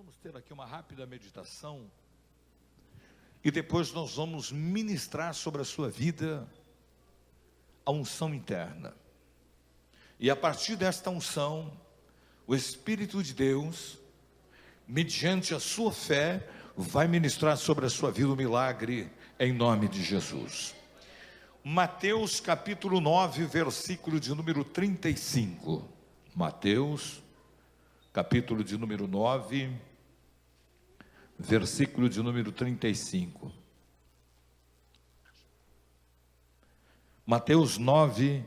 vamos ter aqui uma rápida meditação e depois nós vamos ministrar sobre a sua vida a unção interna. E a partir desta unção, o Espírito de Deus, mediante a sua fé, vai ministrar sobre a sua vida o milagre em nome de Jesus. Mateus capítulo 9, versículo de número 35. Mateus capítulo de número 9, versículo de número 35. Mateus 9,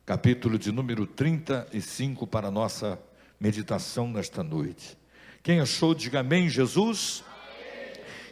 capítulo de número 35, para a nossa meditação nesta noite. Quem achou, diga amém, Jesus.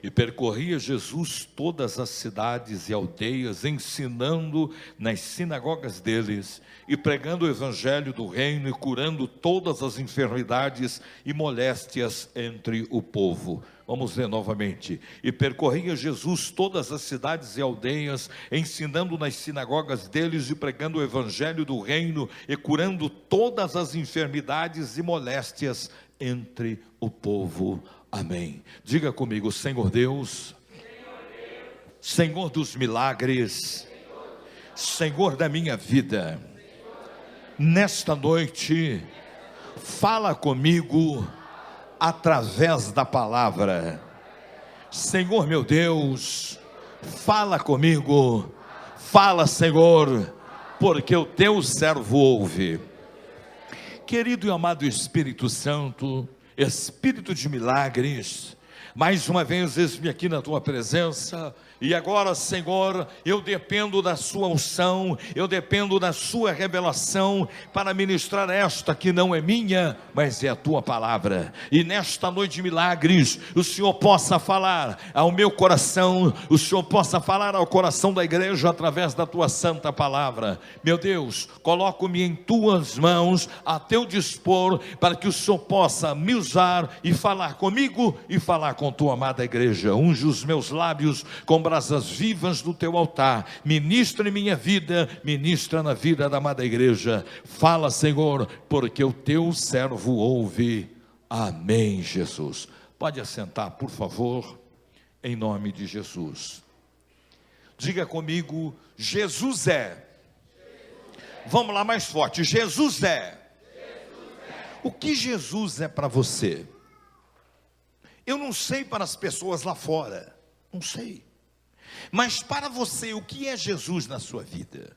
E percorria Jesus todas as cidades e aldeias, ensinando nas sinagogas deles, e pregando o evangelho do reino, e curando todas as enfermidades e moléstias entre o povo. Vamos ler novamente. E percorria Jesus todas as cidades e aldeias, ensinando nas sinagogas deles, e pregando o evangelho do reino, e curando todas as enfermidades e moléstias entre o povo. Amém. Diga comigo: Senhor Deus, Senhor dos milagres, Senhor da minha vida, nesta noite, fala comigo através da palavra. Senhor meu Deus, fala comigo, fala, Senhor, porque o teu servo ouve. Querido e amado Espírito Santo, Espírito de milagres, mais uma vez eis-me aqui na tua presença. E agora, Senhor, eu dependo da sua unção, eu dependo da sua revelação para ministrar esta que não é minha, mas é a tua palavra. E nesta noite de milagres, o Senhor possa falar ao meu coração, o Senhor possa falar ao coração da igreja através da tua santa palavra. Meu Deus, coloco-me em tuas mãos, a teu dispor, para que o Senhor possa me usar e falar comigo e falar com tua amada igreja. Unge os meus lábios com brasas vivas do teu altar, ministra em minha vida, ministra na vida da amada igreja. Fala, Senhor, porque o teu servo ouve. Amém, Jesus. Pode assentar, por favor, em nome de Jesus. Diga comigo: Jesus é. Vamos lá, mais forte. Jesus é. O que Jesus é para você? Eu não sei para as pessoas lá fora, não sei. Mas para você, o que é Jesus na sua vida?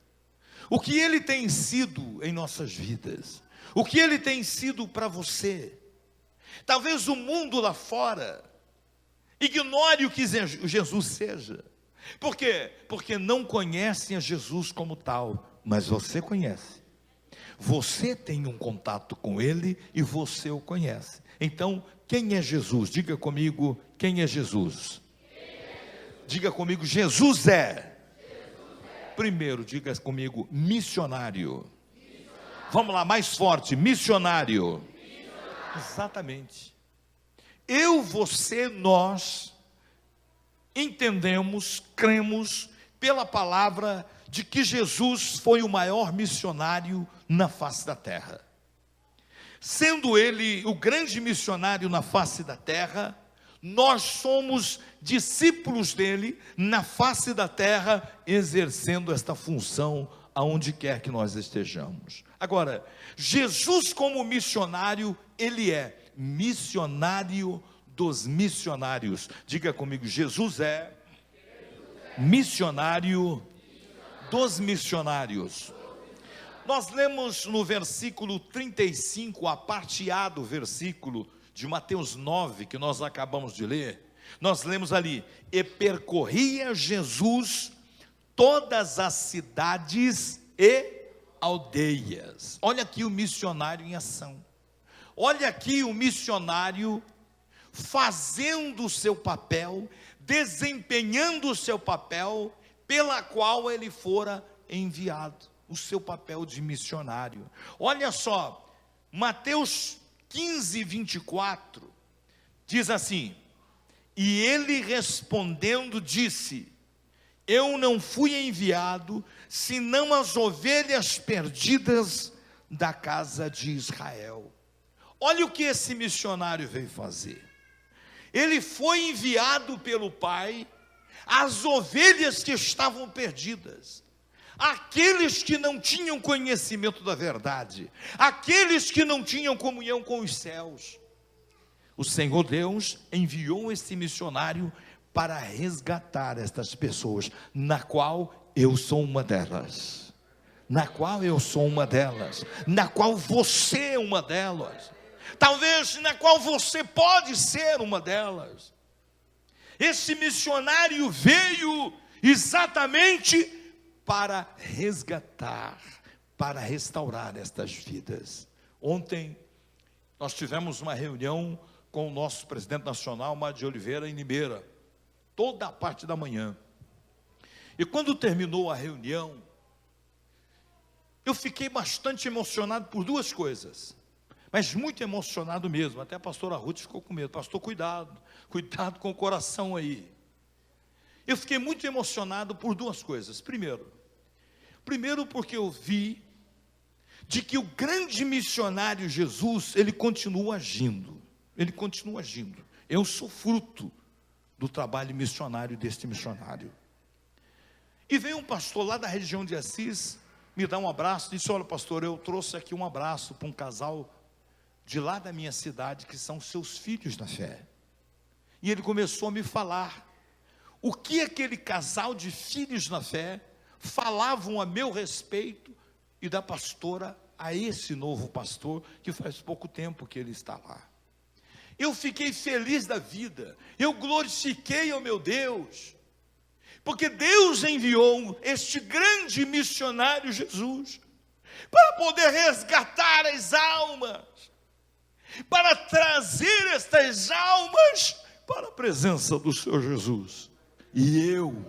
O que Ele tem sido em nossas vidas? O que Ele tem sido para você? Talvez o mundo lá fora ignore o que Jesus seja. Por quê? Porque não conhecem a Jesus como tal, mas você conhece. Você tem um contato com Ele e você o conhece. Então, quem é Jesus? Diga comigo, quem é Jesus? Diga comigo: Jesus é. Primeiro, diga comigo: missionário. Vamos lá, mais forte: missionário. Exatamente. Eu, você, nós entendemos, cremos pela palavra de que Jesus foi o maior missionário na face da terra. Sendo Ele o grande missionário na face da terra, nós somos discípulos dele na face da terra, exercendo esta função aonde quer que nós estejamos. Agora, Jesus como missionário, Ele é missionário dos missionários. Diga comigo: Jesus é missionário dos missionários. Nós lemos no versículo 35, a parte A do versículo de Mateus 9, que nós acabamos de ler. Nós lemos ali: e percorria Jesus todas as cidades e aldeias. Olha aqui o missionário em ação. Olha aqui o missionário fazendo o seu papel, desempenhando o seu papel, pela qual ele fora enviado, o seu papel de missionário. Olha só, Mateus 15, 24, diz assim: e ele respondendo disse: eu não fui enviado, senão as ovelhas perdidas da casa de Israel. Olha o que esse missionário veio fazer. ele foi enviado pelo Pai às ovelhas que estavam perdidas, aqueles que não tinham conhecimento da verdade, aqueles que não tinham comunhão com os céus. O Senhor Deus enviou esse missionário para resgatar estas pessoas, na qual eu sou uma delas, na qual eu sou uma delas, na qual você é uma delas, talvez na qual você pode ser uma delas. Esse missionário veio exatamente para resgatar, para restaurar estas vidas. Ontem nós tivemos uma reunião com o nosso presidente nacional, Mário de Oliveira, em Limeira, toda a parte da manhã. E quando terminou a reunião, eu fiquei bastante emocionado por duas coisas, mas muito emocionado mesmo. Até a pastora Ruth ficou com medo. Pastor, cuidado com o coração aí. Eu fiquei muito emocionado por duas coisas. Primeiro porque eu vi de que o grande missionário Jesus, ele continua agindo. Ele continua agindo. Eu sou fruto do trabalho missionário deste missionário. E veio um pastor lá da região de Assis me dar um abraço, disse: olha, pastor, eu trouxe aqui um abraço para um casal de lá da minha cidade, que são seus filhos na fé. E ele começou a me falar o que aquele casal de filhos na fé falavam a meu respeito e da pastora a esse novo pastor, que faz pouco tempo que ele está lá. Eu fiquei feliz da vida, eu glorifiquei ao meu Deus, porque Deus enviou este grande missionário Jesus, para poder resgatar as almas, para trazer estas almas para a presença do Senhor Jesus. E eu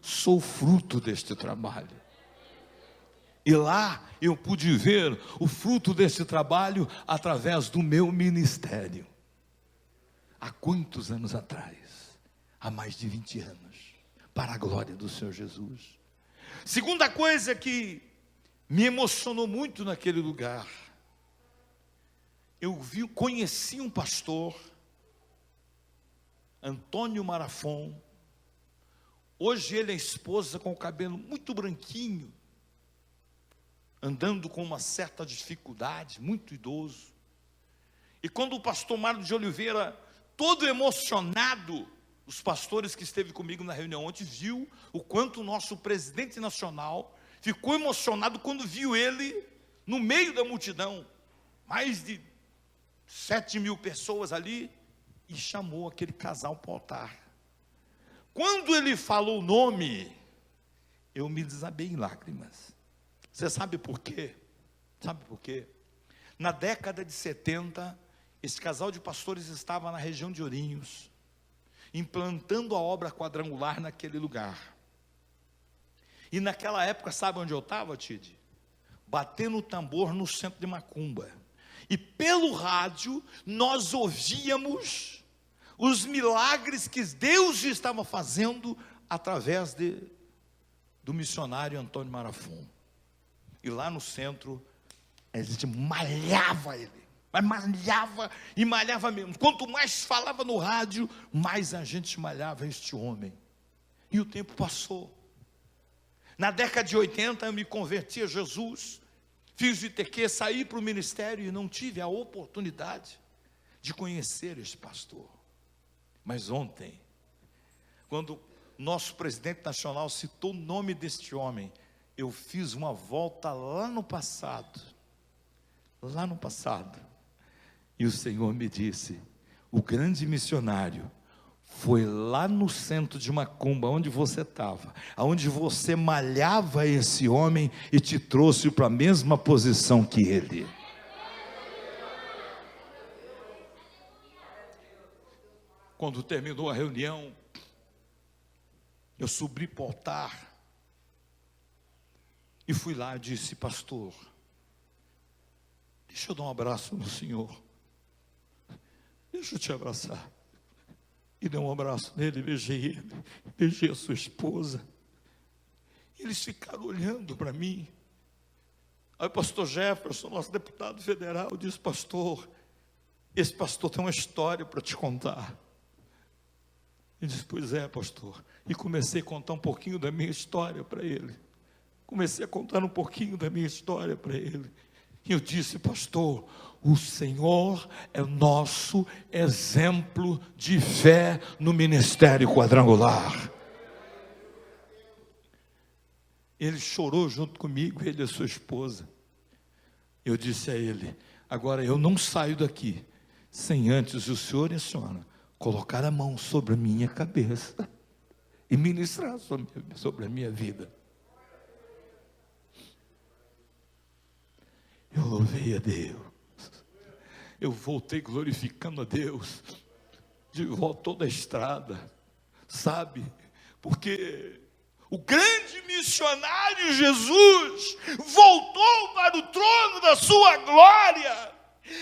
sou fruto deste trabalho. E lá eu pude ver o fruto desse trabalho através do meu ministério. Há quantos anos atrás? Há mais de 20 anos, para a glória do Senhor Jesus. Segunda coisa que me emocionou muito naquele lugar, conheci um pastor, Antônio Marafon. Hoje ele é esposa com o cabelo muito branquinho, andando com uma certa dificuldade, muito idoso. E quando o pastor Mário de Oliveira, todo emocionado, os pastores que esteve comigo na reunião ontem, viu o quanto o nosso presidente nacional ficou emocionado quando viu ele no meio da multidão, mais de 7.000 pessoas ali, e chamou aquele casal para o altar. Quando ele falou o nome, eu me desabei em lágrimas. Você sabe por quê? Sabe por quê? Na década de 70, esse casal de pastores estava na região de Ourinhos, implantando a obra quadrangular naquele lugar. E naquela época, sabe onde eu estava, Tide? Batendo o tambor no centro de Macumba. E pelo rádio, nós ouvíamos os milagres que Deus estava fazendo através do missionário Antônio Marafon. E lá no centro, a gente malhava ele. Mas malhava e malhava mesmo. Quanto mais falava no rádio, mais a gente malhava este homem. E o tempo passou. Na década de 80 eu me converti a Jesus, fiz o ITQ, saí para o ministério e não tive a oportunidade de conhecer este pastor. Mas ontem, quando nosso presidente nacional citou o nome deste homem, eu fiz uma volta lá no passado, e o Senhor me disse: o grande missionário foi lá no centro de Macumba, onde você estava, onde você malhava esse homem e te trouxe para a mesma posição que ele. Quando terminou a reunião, eu subi para o altar e fui lá e disse: pastor, deixa eu dar um abraço no senhor, deixa eu te abraçar. E dei um abraço nele, beijei a sua esposa. Eles ficaram olhando para mim. Aí o pastor Jefferson, nosso deputado federal, disse: pastor, esse pastor tem uma história para te contar. Ele disse, pois é, pastor. E comecei a contar um pouquinho da minha história para ele. Comecei a contar um pouquinho da minha história para ele. E eu disse, pastor, o Senhor é nosso exemplo de fé no ministério quadrangular. Ele chorou junto comigo, ele e a sua esposa. Eu disse a ele, agora eu não saio daqui sem antes o senhor e a senhora colocar a mão sobre a minha cabeça e ministrar sobre a minha vida. Eu louvei a Deus. Eu voltei glorificando a Deus. De volta toda a estrada. Sabe? Porque o grande missionário Jesus voltou para o trono da sua glória.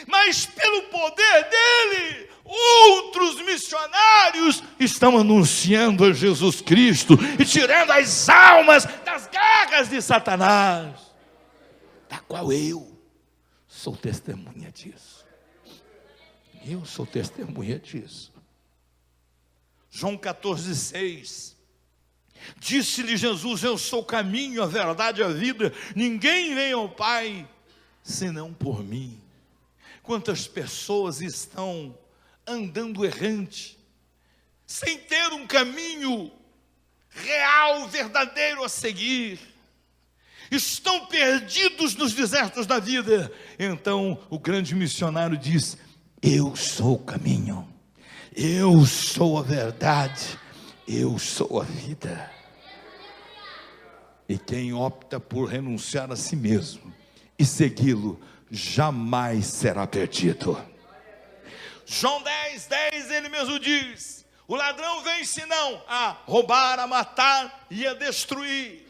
Mas pelo poder dele, outros missionários estão anunciando a Jesus Cristo e tirando as almas das garras de Satanás, da qual eu sou testemunha disso. Eu sou testemunha disso. João 14,6. Disse-lhe Jesus, eu sou o caminho, a verdade e a vida. Ninguém vem ao Pai, senão por mim. Quantas pessoas estão andando errante, sem ter um caminho real, verdadeiro a seguir. Estão perdidos nos desertos da vida. Então o grande missionário diz, eu sou o caminho, eu sou a verdade, eu sou a vida. E quem opta por renunciar a si mesmo e segui-lo, jamais será perdido. João 10:10, ele mesmo diz, o ladrão vem senão a roubar, a matar e a destruir.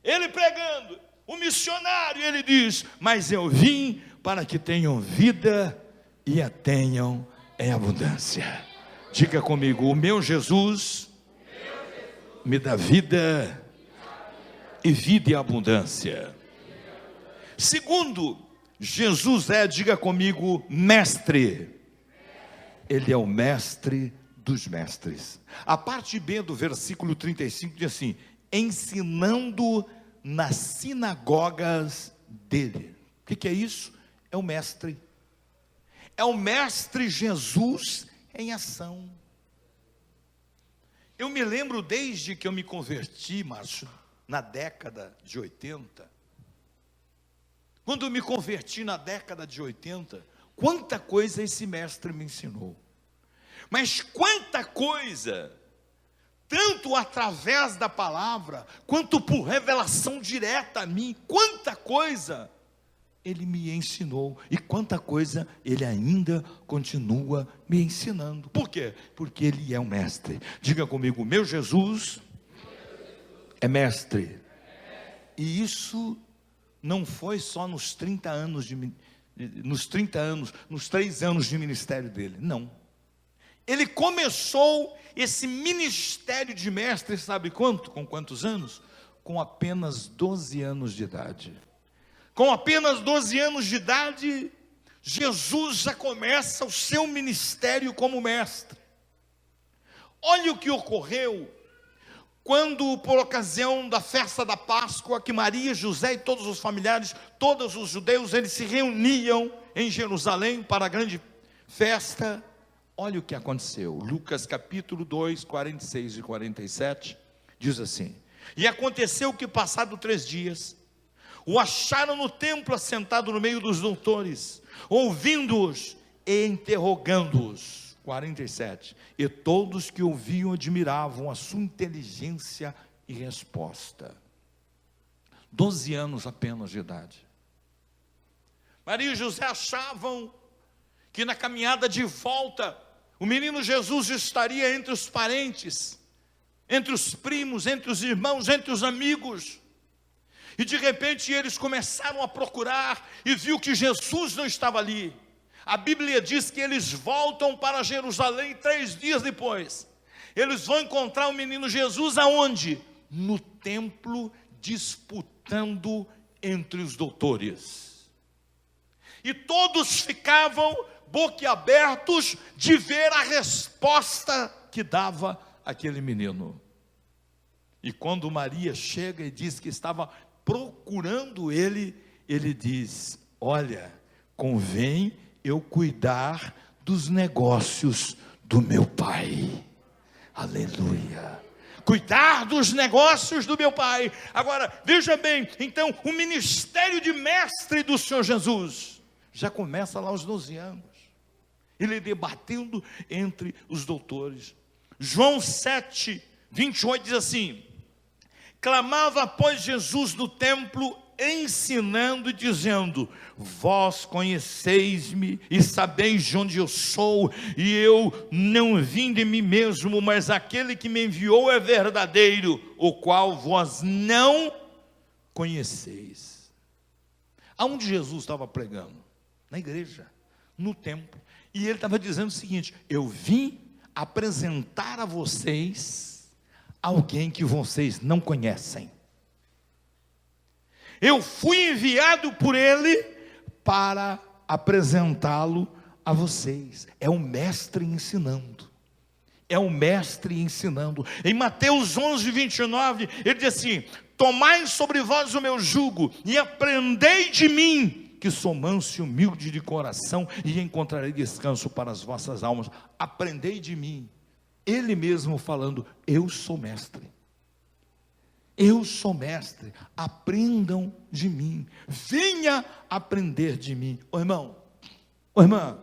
Ele pregando, o missionário, ele diz, mas eu vim para que tenham vida e a tenham em abundância. Diga comigo, o meu Jesus me dá vida e vida em abundância. Segundo, Jesus é, diga comigo, mestre. Ele é o mestre dos mestres. A parte B do versículo 35 diz assim, ensinando nas sinagogas dele. O que é isso? É o mestre. É o mestre Jesus em ação. Eu me lembro desde que eu me converti, Márcio, na década de 80. Quando eu me converti na década de 80, quanta coisa esse mestre me ensinou. Mas quanta coisa, tanto através da palavra, quanto por revelação direta a mim, quanta coisa ele me ensinou. E quanta coisa ele ainda continua me ensinando. Por quê? Porque ele é um mestre. Diga comigo, meu Jesus é mestre. E isso não foi só nos 30 anos, nos 3 anos de ministério dele, não. Ele começou esse ministério de mestre, sabe quanto? Com quantos anos? Com apenas 12 anos de idade. Com apenas 12 anos de idade, Jesus já começa o seu ministério como mestre. Olha o que ocorreu quando, por ocasião da festa da Páscoa, que Maria, José e todos os familiares, todos os judeus, eles se reuniam em Jerusalém para a grande festa. Olha o que aconteceu. Lucas capítulo 2, 46 e 47, diz assim, e aconteceu que passado 3 dias, o acharam no templo assentado no meio dos doutores, ouvindo-os e interrogando-os. 47, e todos que ouviam admiravam a sua inteligência e resposta. 12 anos apenas de idade. Maria e José achavam que na caminhada de volta, o menino Jesus estaria entre os parentes, entre os primos, entre os irmãos, entre os amigos. E de repente eles começaram a procurar e viu que Jesus não estava ali. A Bíblia diz que eles voltam para Jerusalém 3 dias depois. Eles vão encontrar o menino Jesus aonde? No templo, disputando entre os doutores. E todos ficavam boquiabertos de ver a resposta que dava aquele menino. E quando Maria chega e diz que estava procurando ele, ele diz: olha, convém eu cuidar dos negócios do meu pai. Aleluia. Cuidar dos negócios do meu pai. Agora, veja bem, então, o ministério de mestre do Senhor Jesus já começa lá aos 12 anos. Ele debatendo entre os doutores. João 7, 28 diz assim: clamava, pois, Jesus no templo, ensinando e dizendo: vós conheceis-me e sabeis de onde eu sou, e eu não vim de mim mesmo, mas aquele que me enviou é verdadeiro, o qual vós não conheceis. Aonde Jesus estava pregando? Na igreja, no templo. E ele estava dizendo o seguinte: eu vim apresentar a vocês alguém que vocês não conhecem. Eu fui enviado por ele para apresentá-lo a vocês. É o mestre ensinando. É o mestre ensinando. Em Mateus 11, 29, ele diz assim: tomai sobre vós o meu jugo e aprendei de mim, que sou manso e humilde de coração, e encontrarei descanso para as vossas almas. Aprendei de mim. Ele mesmo falando: eu sou mestre. Eu sou mestre, aprendam de mim, venha aprender de mim. Ô irmão, ô irmã,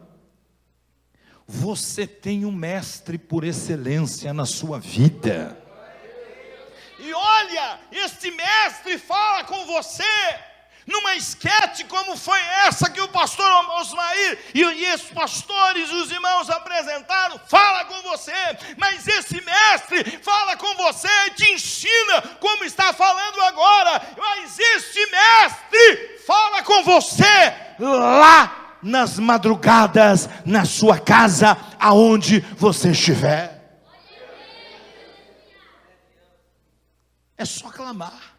você tem um mestre por excelência na sua vida. E olha, este mestre fala com você numa esquete como foi essa que o pastor Osmair e os pastores, os irmãos apresentaram. Fala com você, mas esse mestre fala com você e te ensina como está falando agora. Mas este mestre fala com você lá nas madrugadas, na sua casa, aonde você estiver. É só clamar.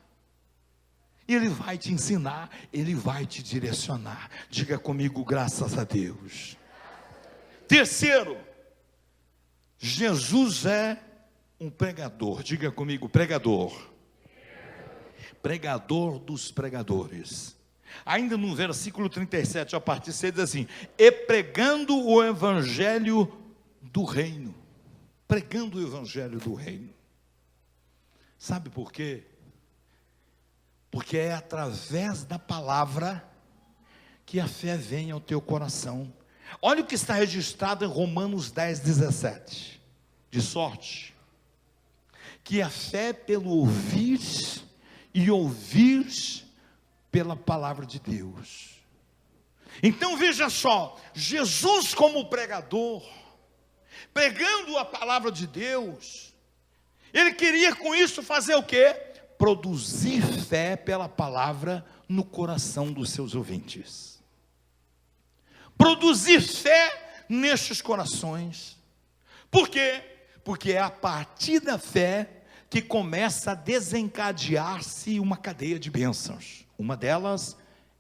E ele vai te ensinar, ele vai te direcionar. Diga comigo: graças a Deus. Terceiro, Jesus é um pregador. Diga comigo: pregador. Pregador dos pregadores. Ainda no versículo 37, a partir de 6, diz assim: e pregando o evangelho do reino. Pregando o evangelho do reino. Sabe por quê? Porque é através da palavra que a fé vem ao teu coração. Olha o que está registrado em Romanos 10, 17. De sorte que a fé pelo ouvir e ouvir pela palavra de Deus. Então veja só, Jesus como pregador, pregando a palavra de Deus, ele queria com isso fazer o quê? Produzir fé pela palavra no coração dos seus ouvintes. Produzir fé nestes corações. Por quê? Porque é a partir da fé que começa a desencadear-se uma cadeia de bênçãos. Uma delas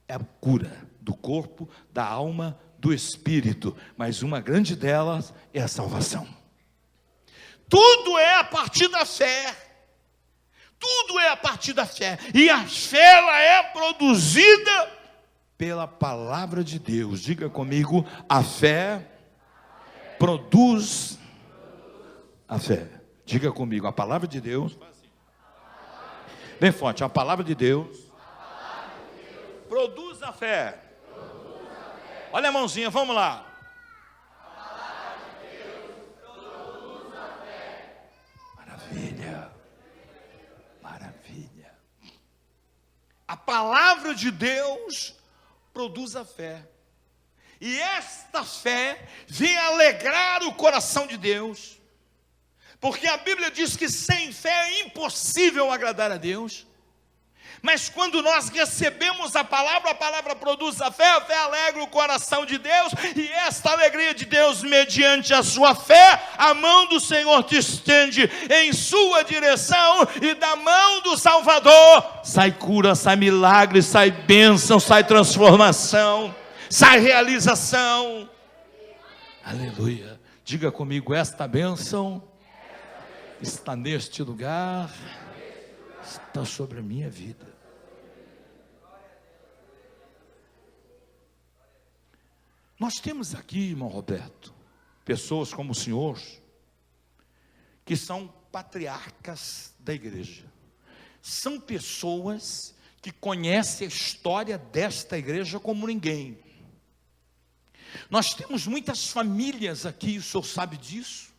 é a cura do corpo, da alma, do espírito. Mas uma grande delas é a salvação. Tudo é a partir da fé. Tudo é a partir da fé. E a fé, ela é produzida pela palavra de Deus. Diga comigo: a fé produz a fé. Diga comigo: a palavra de Deus. Bem forte: a palavra de Deus produz a fé. Olha a mãozinha, vamos lá. Maravilha. Maravilha. A palavra de Deus produz a fé. E esta fé vem alegrar o coração de Deus. Porque a Bíblia diz que sem fé é impossível agradar a Deus. Mas quando nós recebemos a palavra produz a fé alegra o coração de Deus, e esta alegria de Deus, mediante a sua fé, a mão do Senhor te estende em sua direção, e da mão do Salvador sai cura, sai milagre, sai bênção, sai transformação, sai realização. Aleluia. Diga comigo, esta bênção está neste lugar, está sobre a minha vida. Nós temos aqui, irmão Roberto, pessoas como o senhor, que são patriarcas da igreja. São pessoas que conhecem a história desta igreja como ninguém. Nós temos muitas famílias aqui, o senhor sabe disso,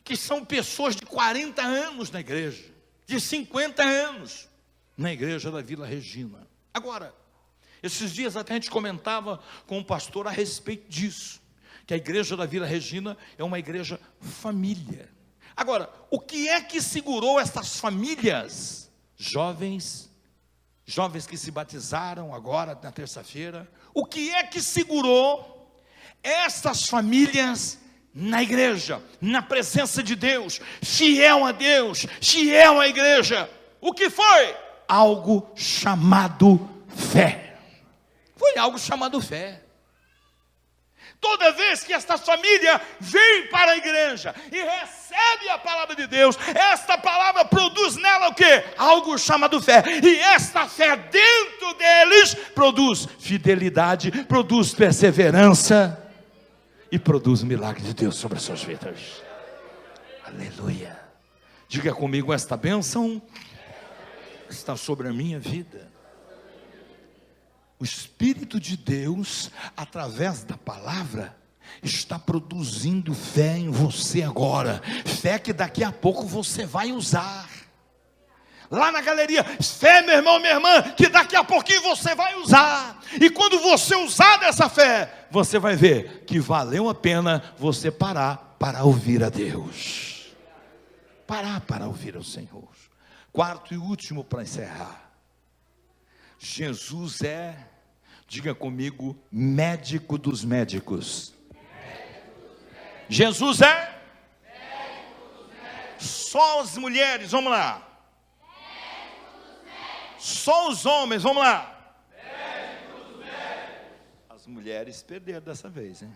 que são pessoas de 40 anos na igreja, de 50 anos na igreja da Vila Regina. Agora, esses dias até a gente comentava com o pastor a respeito disso, que a igreja da Vila Regina é uma igreja família. Agora, o que é que segurou essas famílias? Jovens que se batizaram agora na terça-feira. O que é que segurou essas famílias na igreja, na presença de Deus, fiel a Deus, fiel à igreja? O que foi? Algo chamado fé. Foi algo chamado fé. Toda vez que esta família vem para a igreja e recebe a palavra de Deus, esta palavra produz nela o quê? Algo chamado fé. E esta fé dentro deles produz fidelidade, produz perseverança e produz o milagre de Deus sobre as suas vidas. Aleluia. Diga comigo, esta bênção está sobre a minha vida. O Espírito de Deus, através da palavra, está produzindo fé em você agora. Fé que daqui a pouco você vai usar. Lá na galeria, fé, meu irmão, minha irmã, que daqui a pouquinho você vai usar. E quando você usar dessa fé, você vai ver que valeu a pena você parar para ouvir a Deus. Parar para ouvir ao Senhor. Quarto e último para encerrar. Jesus é, diga comigo, médico dos médicos. Jesus é? Só as mulheres, vamos lá. Só os homens, vamos lá. As mulheres perderam dessa vez, hein?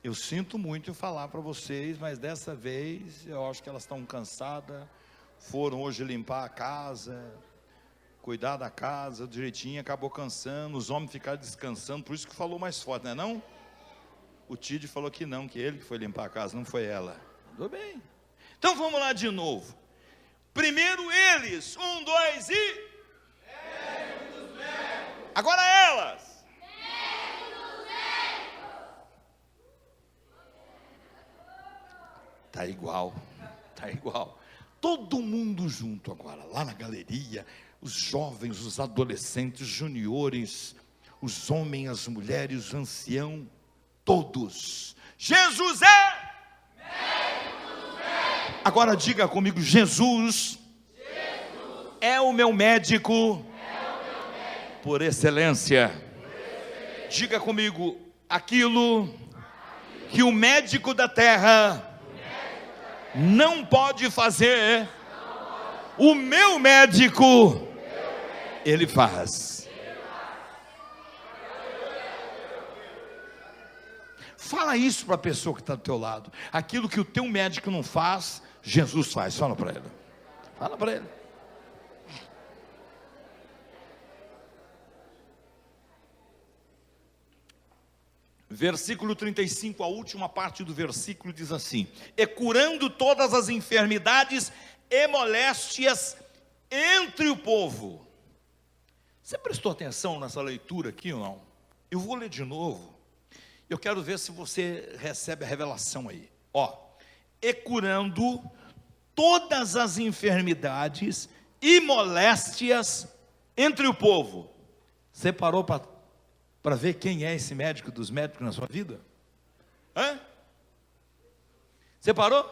Eu sinto muito em falar para vocês, mas dessa vez eu acho que elas estão cansadas. Foram hoje limpar a casa, cuidar da casa direitinho, acabou cansando. Os homens ficaram descansando, por isso que falou mais forte, não é não? O Tid falou que não, que ele que foi limpar a casa, não foi ela. Tudo bem. Então vamos lá de novo. Primeiro eles, 1, 2 e... Agora elas. Tá igual, tá igual. Todo mundo junto agora, lá na galeria, os jovens, os adolescentes, os juniores, os homens, as mulheres, os anciãos, todos. Jesus é. Agora diga comigo, Jesus é o meu médico por excelência. Diga comigo, aquilo que o médico da terra não pode fazer, o meu médico, ele faz. Fala isso para a pessoa que está do teu lado. Aquilo que o teu médico não faz, Jesus faz. Fala para ele. Fala para ele. Versículo 35, a última parte do versículo diz assim: e curando todas as enfermidades e moléstias entre o povo. Você prestou atenção nessa leitura aqui ou não? Eu vou ler de novo. Eu quero ver se você recebe a revelação aí. Ó, e curando todas as enfermidades e moléstias entre o povo. Você parou para ver quem é esse médico dos médicos na sua vida? Hã? Você parou?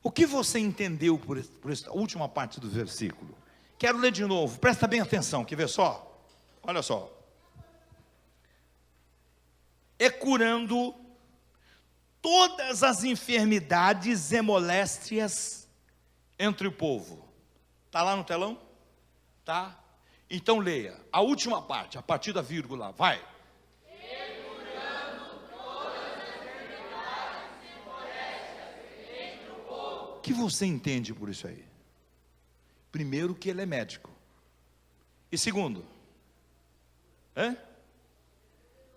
O que você entendeu por essa última parte do versículo? Quero ler de novo, presta bem atenção, quer ver só? Olha só. E curando todas as enfermidades e moléstias entre o povo. Está lá no telão? Tá? Então leia, a última parte, a partir da vírgula, vai. E curando todas que você entende por isso aí? Primeiro, que ele é médico. E segundo,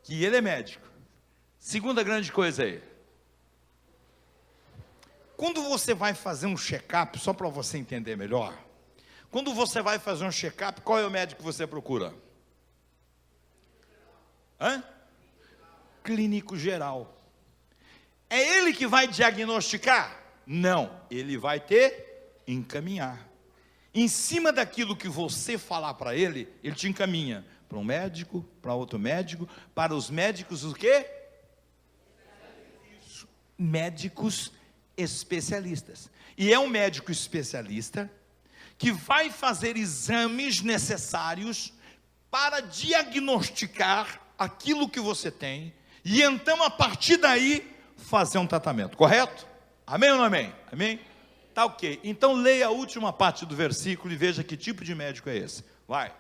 que ele é médico. Segunda grande coisa aí. Quando você vai fazer um check-up, só para você entender melhor, quando você vai fazer um check-up, qual é o médico que você procura? Clínico geral. É ele que vai diagnosticar? Não, ele vai te encaminhar. Em cima daquilo que você falar para ele, ele te encaminha para um médico, para outro médico, para os médicos o quê? Médicos especialistas. E é um médico especialista que vai fazer exames necessários para diagnosticar aquilo que você tem, e então a partir daí fazer um tratamento, correto? Amém ou não amém? Amém? Tá ok. Então leia a última parte do versículo e veja que tipo de médico é esse. Vai.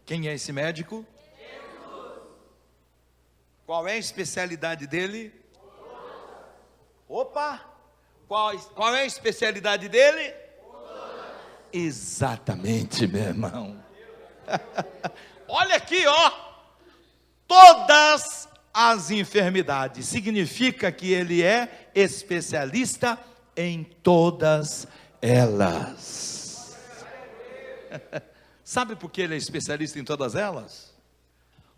Quem é esse médico? Jesus. Qual é a especialidade dele? Opa! Qual é a especialidade dele? Exatamente, meu irmão. Olha aqui, ó. Todas as enfermidades. Significa que ele é especialista em todas elas. Sabe por que ele é especialista em todas elas?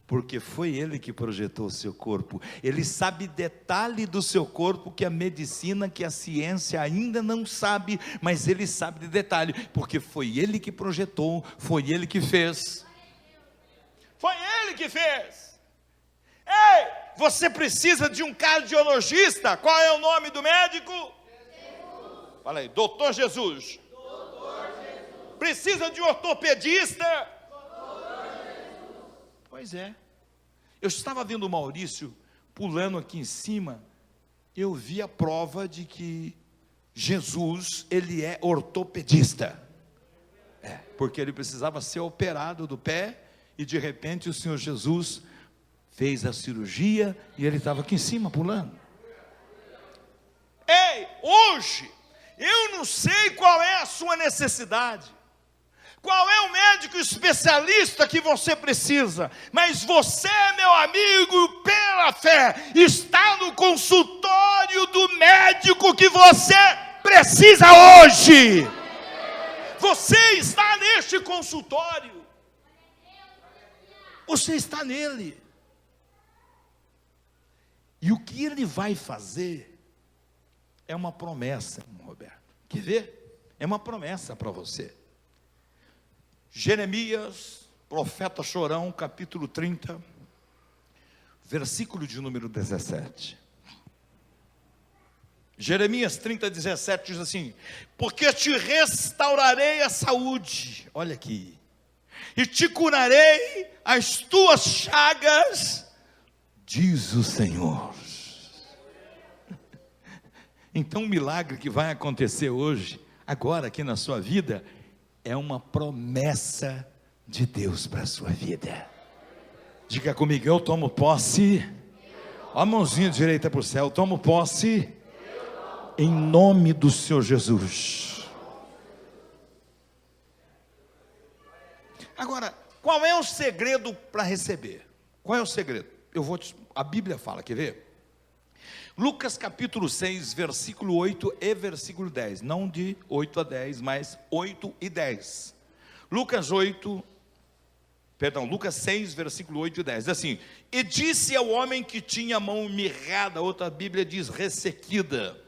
Porque foi ele que projetou o seu corpo. Ele sabe detalhe do seu corpo que a medicina, que a ciência ainda não sabe, mas ele sabe de detalhe, porque foi ele que projetou, foi ele que fez. Foi ele que fez. Ei, você precisa de um cardiologista. Qual é o nome do médico? Jesus. Fala aí, Doutor Jesus. Doutor Jesus. Precisa de um ortopedista? Doutor Jesus. Pois é. Eu estava vendo o Maurício pulando aqui em cima. Eu vi a prova de que Jesus, ele é ortopedista. Porque ele precisava ser operado do pé, e de repente o Senhor Jesus fez a cirurgia e ele estava aqui em cima pulando. Ei, hoje eu não sei qual é a sua necessidade, qual é o médico especialista que você precisa, mas você, meu amigo, pela fé, está no consultório do médico que você precisa hoje. Você está neste consultório, você está nele. E o que ele vai fazer é uma promessa, irmão Roberto. Quer ver? É uma promessa para você. Jeremias, profeta chorão, capítulo 30, versículo de número 17. Jeremias 30, 17 diz assim: porque te restaurarei a saúde, olha aqui, e te curarei as tuas chagas, diz o Senhor. Então o milagre que vai acontecer hoje, agora aqui na sua vida, é uma promessa de Deus para a sua vida. Diga comigo, eu tomo posse. A mãozinha direita para o céu, eu tomo posse em nome do Senhor Jesus. Agora, qual é o segredo para receber? Qual é o segredo? A Bíblia fala, quer ver? Lucas capítulo 6, versículo 8 e versículo 10, não de 8 a 10, mas 8 e 10. Lucas 6, versículo 8 e 10, assim: e disse ao homem que tinha a mão mirrada, outra Bíblia diz ressequida: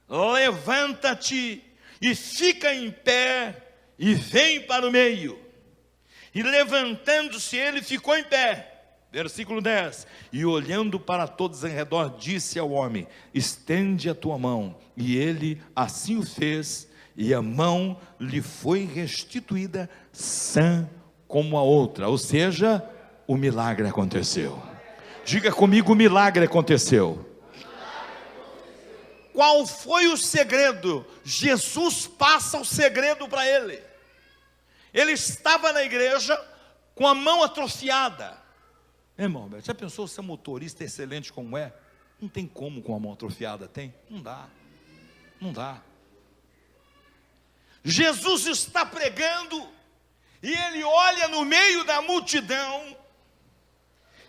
levanta-te e fica em pé, e vem para o meio. E levantando-se ele ficou em pé. Versículo 10, e olhando para todos em redor, disse ao homem: estende a tua mão. E ele assim o fez, e a mão lhe foi restituída sã como a outra. Ou seja, o milagre aconteceu. Diga comigo, o milagre aconteceu. Qual foi o segredo? Jesus passa o segredo para ele. Ele estava na igreja com a mão atrofiada. Irmão, já pensou ser motorista excelente como é? Não tem como com a mão atrofiada, tem? Não dá. Não dá. Jesus está pregando e ele olha no meio da multidão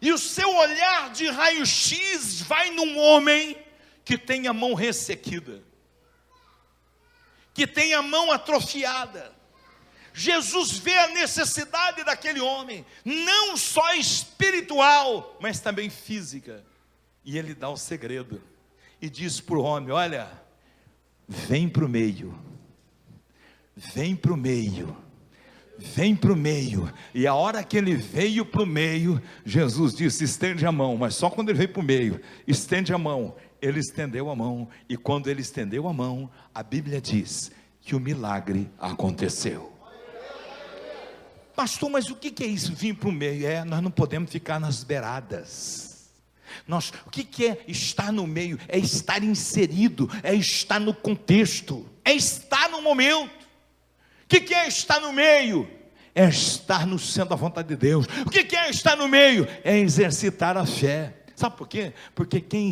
e o seu olhar de raio-x vai num homem que tem a mão ressequida, que tem a mão atrofiada. Jesus vê a necessidade daquele homem, não só espiritual, mas também física. E ele dá o segredo e diz para o homem: olha, vem para o meio, vem para o meio, vem para o meio. E a hora que ele veio para o meio, Jesus disse: estende a mão. Mas só quando ele veio para o meio, estende a mão. Ele estendeu a mão, e quando ele estendeu a mão, a Bíblia diz que o milagre aconteceu. Pastor, mas o que é isso, vir para o meio? Nós não podemos ficar nas beiradas. O que é estar no meio? É estar inserido, é estar no contexto, é estar no momento. O que é estar no meio? É estar no centro da vontade de Deus. O que é estar no meio? É exercitar a fé. Sabe por quê? Porque quem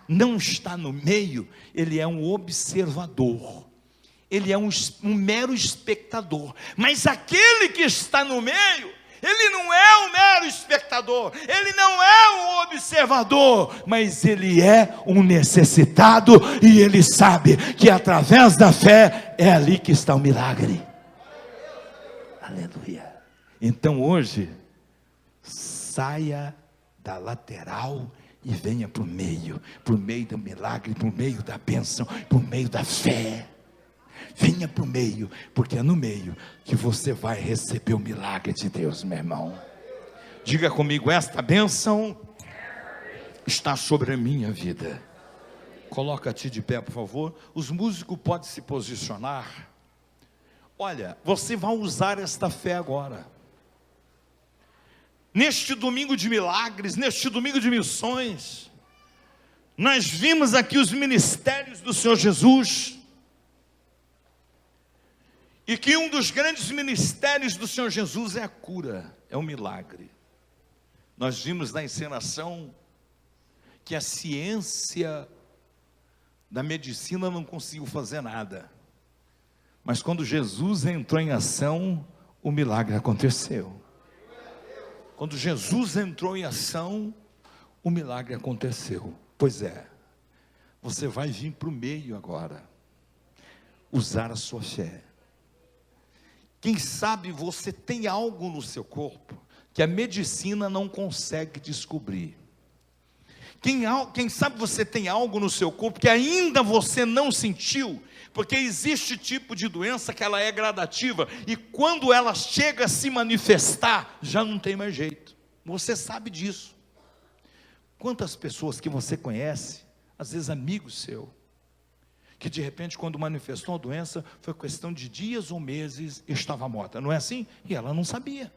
não está no meio, ele é um observador, ele é um mero espectador. Mas aquele que está no meio, ele não é um mero espectador, ele não é um observador, mas ele é um necessitado, e ele sabe que através da fé é ali que está o milagre. Aleluia. Então hoje, saia da lateral e venha para o meio do milagre, para o meio da bênção, para o meio da fé. Venha para o meio, porque é no meio que você vai receber o milagre de Deus, meu irmão. Diga comigo: esta bênção está sobre a minha vida. Coloca-te de pé, por favor. Os músicos podem se posicionar. Olha, você vai usar esta fé agora. Neste domingo de milagres, neste domingo de missões, nós vimos aqui os ministérios do Senhor Jesus, e que um dos grandes ministérios do Senhor Jesus é a cura, é o milagre. Nós vimos na encenação que a ciência da medicina não conseguiu fazer nada, mas quando Jesus entrou em ação, o milagre aconteceu. Quando Jesus entrou em ação, o milagre aconteceu. Pois é, você vai vir para o meio agora, usar a sua fé. Quem sabe você tem algo no seu corpo que a medicina não consegue descobrir. Quem sabe você tem algo no seu corpo que ainda você não sentiu, porque existe tipo de doença que ela é gradativa, e quando ela chega a se manifestar, já não tem mais jeito. Você sabe disso. Quantas pessoas que você conhece, às vezes amigos seu, que de repente quando manifestou a doença, foi questão de dias ou meses, estava morta, não é assim? E ela não sabia.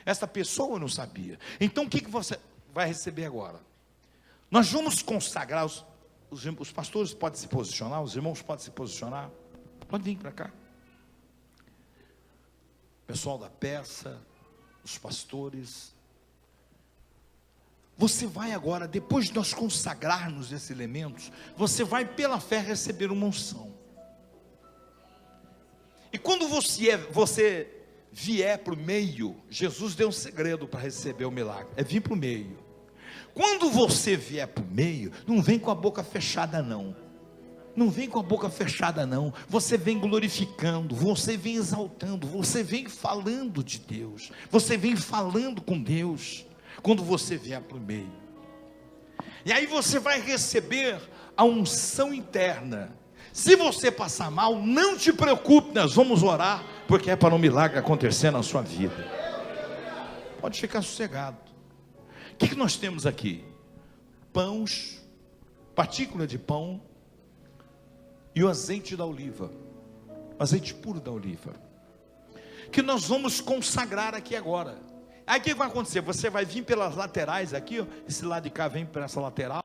Essa pessoa não sabia. Então o que você vai receber agora? Nós vamos consagrar, os pastores podem se posicionar, os irmãos podem se posicionar, pode vir para cá. O pessoal da peça, os pastores. Você vai agora, depois de nós consagrarmos esses elementos, você vai pela fé receber uma unção. E quando você vier para o meio, Jesus deu um segredo para receber o milagre, é vir para o meio. Quando você vier para o meio, não vem com a boca fechada não. Não vem com a boca fechada não. Você vem glorificando, você vem exaltando, você vem falando de Deus, você vem falando com Deus. Quando você vier para o meio, e aí você vai receber a unção interna. Se você passar mal, não te preocupe, nós vamos orar, porque é para um milagre acontecer na sua vida. Pode ficar sossegado. O que nós temos aqui? Pães, partícula de pão, e o azeite da oliva, o azeite puro da oliva, que nós vamos consagrar aqui agora. Aí o que vai acontecer? Você vai vir pelas laterais aqui, ó, esse lado de cá vem para essa lateral,